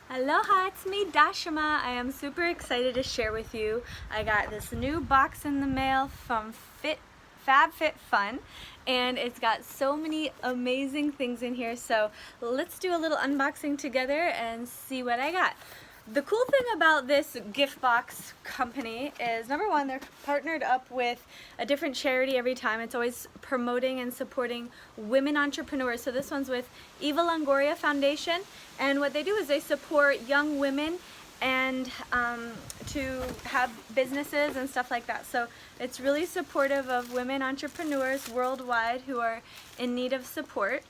Aloha, it's me, Dashama. I am super excited to share with you. I got this new box in the mail from Fabfitfun, and it's got so many amazing things in here. So let's do a little unboxing together and see what I got. The cool thing about this gift box company is, number one, they're partnered up with a different charity every time. It's always promoting and supporting women entrepreneurs. So this one's with Longoria Foundation, and what they do is they support young women and to have businesses and stuff like that. So it's really supportive of women entrepreneurs worldwide who are in need of support.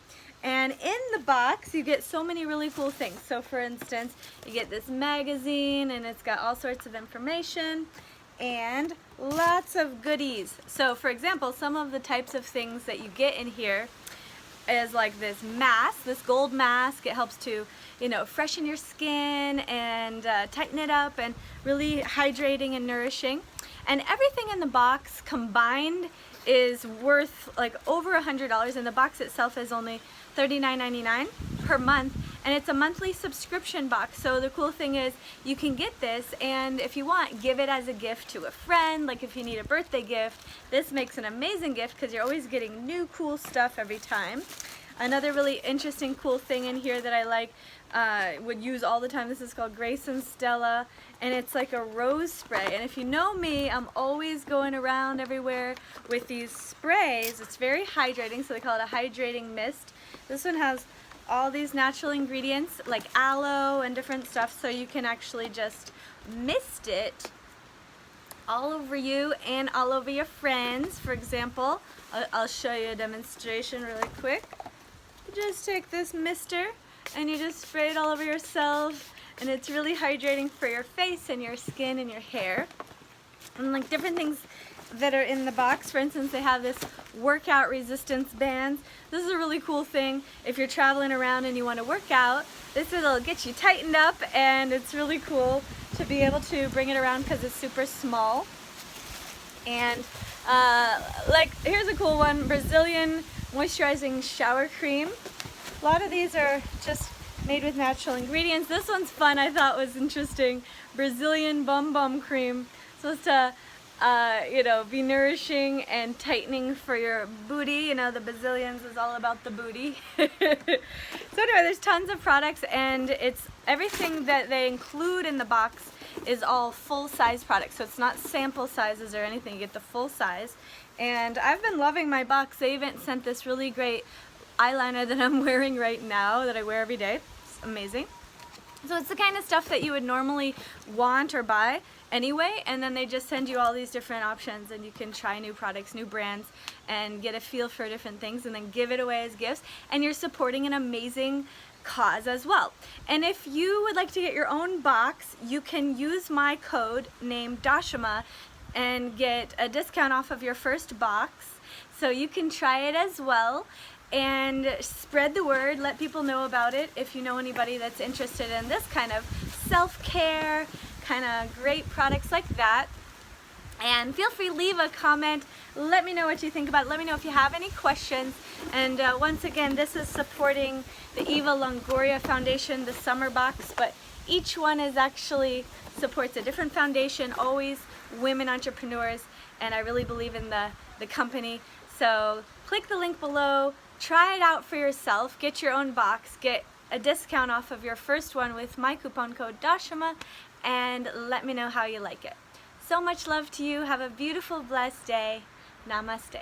And in the box you get so many really cool things. So for instance, you get this magazine and it's got all sorts of information and lots of goodies. So for example, some of the types of things that you get in here is like this mask, this gold mask. It helps to, freshen your skin and tighten it up, and really hydrating and nourishing. And everything in the box combined is worth like over $100, and the box itself is only $39.99 per month, and it's a monthly subscription box. So the cool thing is you can get this, and if you want, give it as a gift to a friend. Like if you need a birthday gift, this makes an amazing gift because you're always getting new cool stuff every time. Another really interesting cool thing in here that I like, would use all the time, this is called Greyson Stella, and it's like a rose spray. And if you know me, I'm always going around everywhere with these sprays. It's very hydrating, so they call it a hydrating mist. This one has all these natural ingredients like aloe and different stuff, so you can actually just mist it all over you and all over your friends. For example, I'll show you a demonstration really quick. You just take this mister and you just spray it all over yourself, and it's really hydrating for your face and your skin and your hair. And like different things that are in the box, for instance, they have this workout resistance bands. This is a really cool thing if you're traveling around and you want to work out. Will get you tightened up, and it's really cool to be able to bring it around because it's super small. And like here's a cool one, Brazilian moisturizing shower cream. A lot of these are just made with natural ingredients. This one's fun, I thought was interesting. Brazilian bum bum cream. Supposed to be nourishing and tightening for your booty. The Brazilians is all about the booty. So anyway, there's tons of products, and it's everything that they include in the box is all full-size products. So it's not sample sizes or anything. You get the full size. And I've been loving my box. They even sent this really great eyeliner that I'm wearing right now that I wear every day. It's amazing. So it's the kind of stuff that you would normally want or buy anyway, and then they just send you all these different options, and you can try new products, new brands, and get a feel for different things, and then give it away as gifts, and you're supporting an amazing cause as well. And if you would like to get your own box, you can use my code named Dashama and get a discount off of your first box. So you can try it as well and spread the word, let people know about it if you know anybody that's interested in this kind of self-care, kind of great products like that. And feel free to leave a comment, let me know what you think about it, let me know if you have any questions. And once again, this is supporting the Longoria Foundation, the summer box, but each one is actually supports a different foundation, always women entrepreneurs, and I really believe in the company. So click the link below, try it out for yourself, get your own box, get a discount off of your first one with my coupon code Dashama, and let me know how you like it. So much love to you. Have a beautiful, blessed day. Namaste.